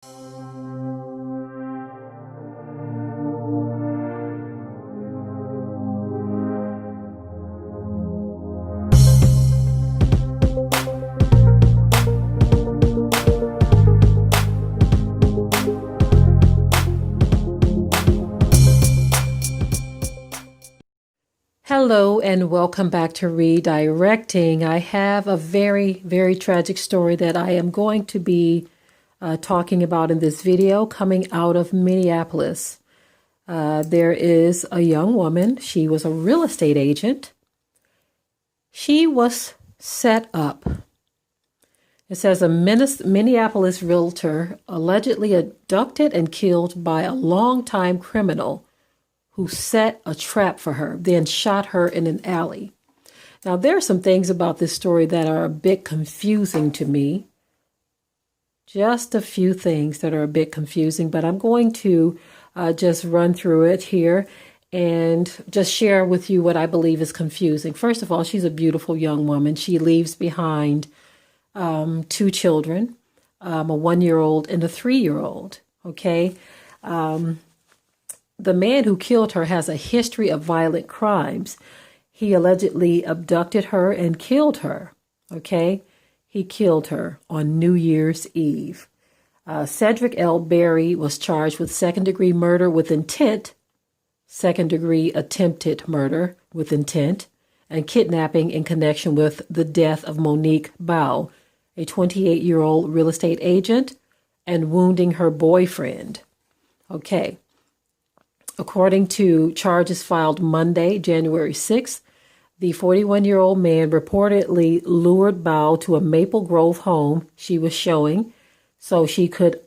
Hello and welcome back to Redirecting. I have a very, very tragic story that I am going to be talking about in this video coming out of Minneapolis. There is a young woman. She was a real estate agent. She was set up. It says a Minneapolis realtor allegedly abducted and killed by a longtime criminal who set a trap for her, then shot her in an alley. Now, there are some things about this story that are a bit confusing to me. Just a few things that are a bit confusing, but I'm going to just run through it here and just share with you what I believe is confusing. First of all, she's a beautiful young woman. She leaves behind two children, a 1-year-old and a 3-year-old, okay? The man who killed her has a history of violent crimes. He allegedly abducted her and killed her, okay? He killed her on New Year's Eve. Cedric L. Berry was charged with second-degree murder with intent, second-degree attempted murder with intent, and kidnapping in connection with the death of Monique Bow, a 28-year-old real estate agent, and wounding her boyfriend. Okay. According to charges filed Monday, January 6th, the 41-year-old man reportedly lured Bow to a Maple Grove home she was showing so he could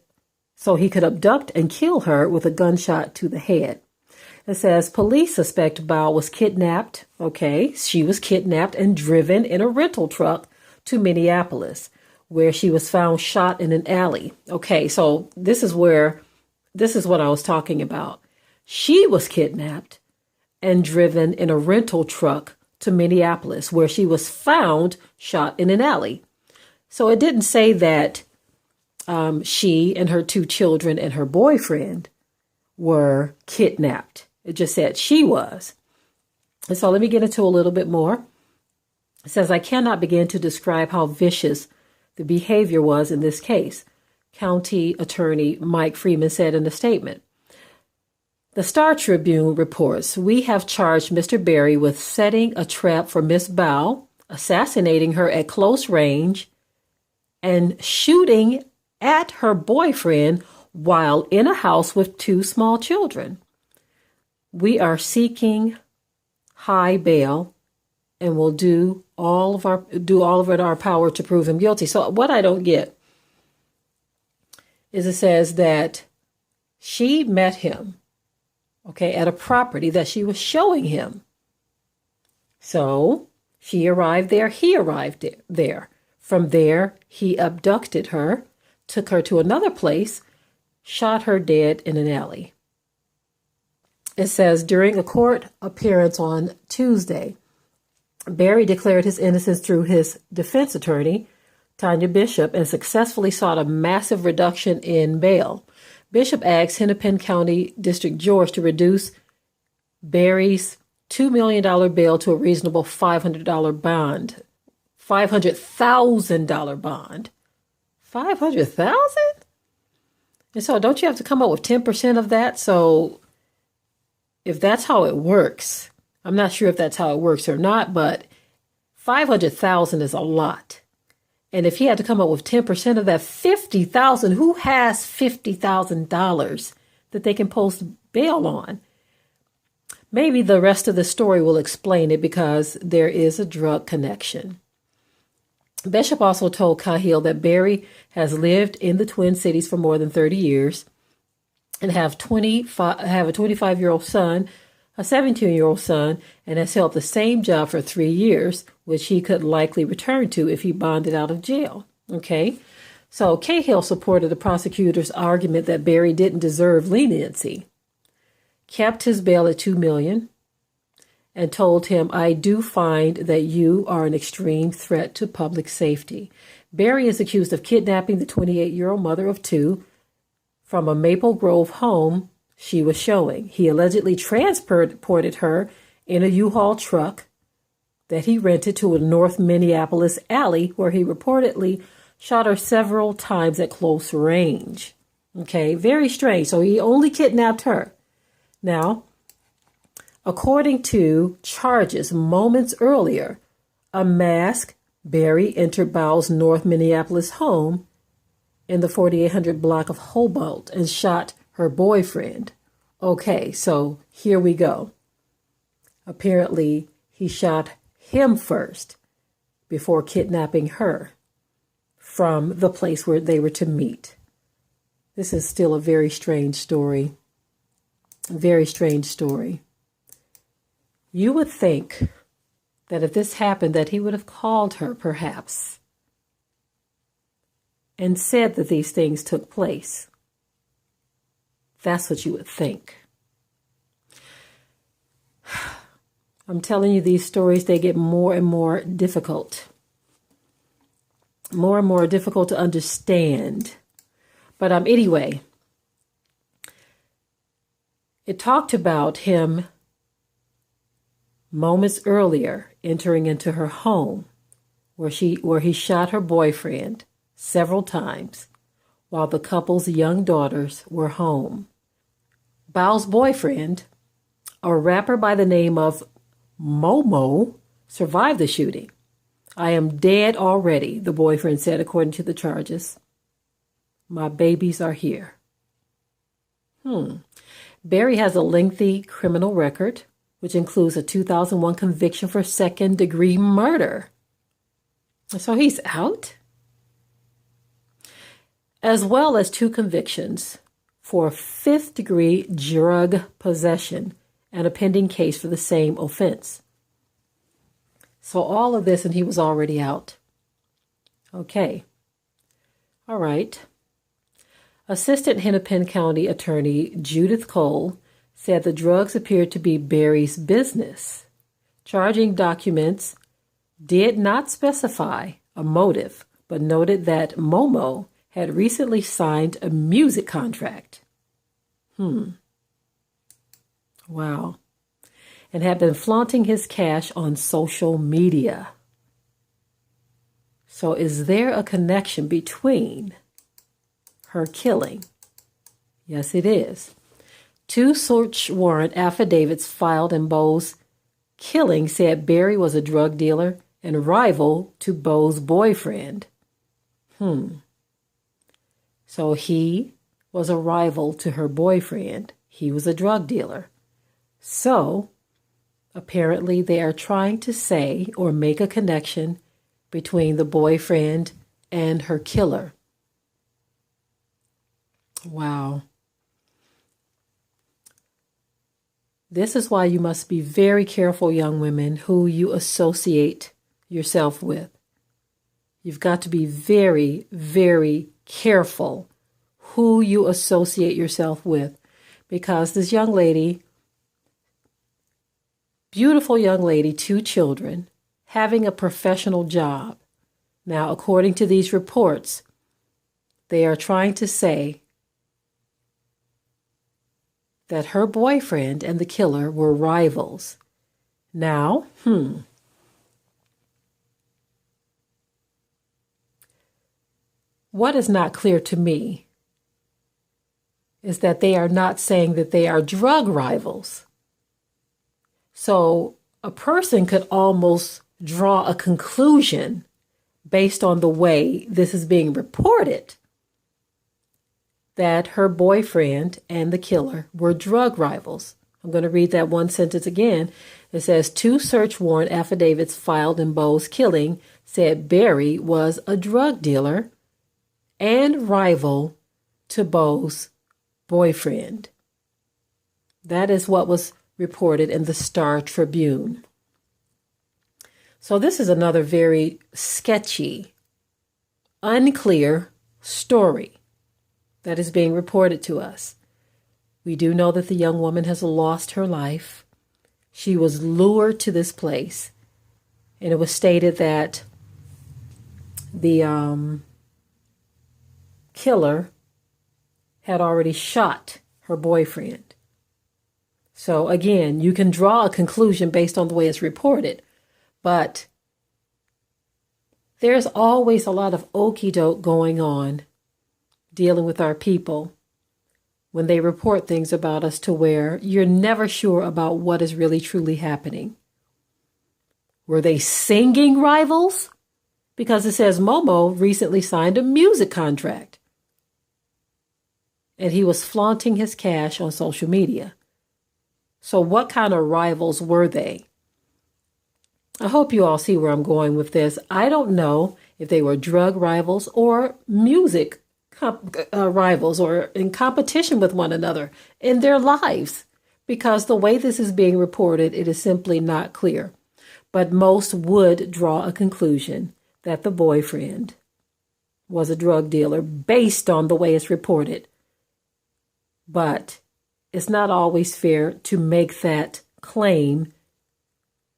abduct and kill her with a gunshot to the head. It says police suspect Bow was kidnapped. Okay, she was kidnapped and driven in a rental truck to Minneapolis, where she was found shot in an alley. Okay, so this is what I was talking about. She was kidnapped and driven in a rental truck to Minneapolis, where she was found shot in an alley. So it didn't say that she and her two children and her boyfriend were kidnapped. It just said she was. And so let me get into a little bit more. It says, I cannot begin to describe how vicious the behavior was in this case, County Attorney Mike Freeman said in a statement. The Star Tribune reports, we have charged Mr. Berry with setting a trap for Miss Bow, assassinating her at close range, and shooting at her boyfriend while in a house with two small children. We are seeking high bail and will do all of it in our power to prove him guilty. So what I don't get is it says that she met him, okay, at a property that she was showing him. So she arrived there, he arrived there. From there, he abducted her, took her to another place, shot her dead in an alley. It says during a court appearance on Tuesday, Berry declared his innocence through his defense attorney, Tanya Bishop, and successfully sought a massive reduction in bail. Bishop asked Hennepin County District Judge to reduce Berry's $2 million bail to a reasonable $500 bond. $500,000 bond. $500,000? And so don't you have to come up with 10% of that? So if that's how it works, I'm not sure if that's how it works or not, but $500,000 is a lot. And if he had to come up with 10% of that, $50,000, who has $50,000 that they can post bail on? Maybe the rest of the story will explain it because there is a drug connection. Bishop also told KiIIed that Berry has lived in the Twin Cities for more than 30 years and have a 25-year-old son, a 17-year-old son, and has held the same job for 3 years, which he could likely return to if he bonded out of jail. Okay, so KiIIed supported the prosecutor's argument that Berry didn't deserve leniency, kept his bail at $2 million, and told him, I do find that you are an extreme threat to public safety. Berry is accused of kidnapping the 28-year-old mother of two from a Maple Grove home she was showing. He allegedly transported her in a U-Haul truck that he rented to a North Minneapolis alley where he reportedly shot her several times at close range. Okay, very strange. So he only kidnapped her. Now, according to charges moments earlier, a masked Barry entered Bowles' North Minneapolis home in the 4800 block of Hobart and shot her boyfriend. Okay, so here we go. Apparently, he shot him first before kidnapping her from the place where they were to meet. This is still a very strange story. Very strange story. You would think that if this happened, that he would have called her, perhaps, and said that these things took place. That's what you would think. I'm telling you, these stories, they get more and more difficult. More and more difficult to understand. But anyway, it talked about him moments earlier entering into her home where he shot her boyfriend several times while the couple's young daughters were home. Bowles' boyfriend, a rapper by the name of Momo, survived the shooting. "I am dead already," the boyfriend said, according to the charges. "My babies are here." Barry has a lengthy criminal record, which includes a 2001 conviction for second-degree murder. So he's out. As well as 2 convictions for fifth-degree drug possession and a pending case for the same offense. So all of this, and he was already out. Okay. All right. Assistant Hennepin County Attorney Judith Cole said the drugs appeared to be Barry's business. Charging documents did not specify a motive, but noted that Momo had recently signed a music contract. Wow. And had been flaunting his cash on social media. So is there a connection between her killing? Yes, it is. 2 search warrant affidavits filed in Bo's killing said Barry was a drug dealer and rival to Bo's boyfriend. So he was a rival to her boyfriend. He was a drug dealer. So apparently they are trying to say or make a connection between the boyfriend and her killer. Wow. This is why you must be very careful, young women, who you associate yourself with. You've got to be very, very careful who you associate yourself with, because this young lady, beautiful young lady, 2 children, having a professional job. Now, according to these reports, they are trying to say that her boyfriend and the killer were rivals. Now, what is not clear to me is that they are not saying that they are drug rivals. So a person could almost draw a conclusion based on the way this is being reported that her boyfriend and the killer were drug rivals. I'm going to read that one sentence again. It says 2 search warrant affidavits filed in Bo's killing said Barry was a drug dealer and rival to Bo's boyfriend. That is what was reported in the Star Tribune. So this is another very sketchy, unclear story that is being reported to us. We do know that the young woman has lost her life. She was lured to this place, and it was stated that the killer had already shot her boyfriend. So again, you can draw a conclusion based on the way it's reported, but there's always a lot of okie doke going on dealing with our people when they report things about us to where you're never sure about what is really truly happening. Were they singing rivals? Because it says Momo recently signed a music contract. And he was flaunting his cash on social media. So what kind of rivals were they? I hope you all see where I'm going with this. I don't know if they were drug rivals or music rivals or in competition with one another in their lives. Because the way this is being reported, it is simply not clear. But most would draw a conclusion that the boyfriend was a drug dealer based on the way it's reported. But it's not always fair to make that claim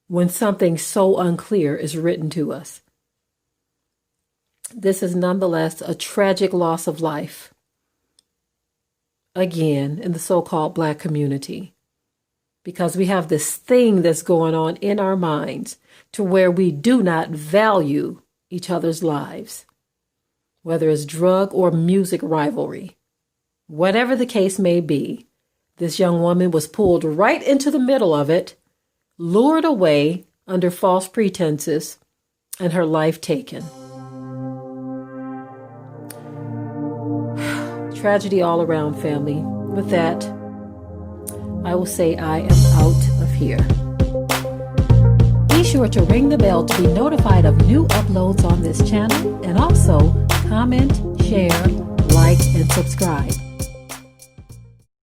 when something so unclear is written to us. This is nonetheless a tragic loss of life, again, in the so-called Black community, because we have this thing that's going on in our minds to where we do not value each other's lives, whether it's drug or music rivalry. Whatever the case may be, this young woman was pulled right into the middle of it, lured away under false pretenses, and her life taken. Tragedy all around, family. With that, I will say I am out of here. Be sure to ring the bell to be notified of new uploads on this channel, and also comment, share, like, and subscribe.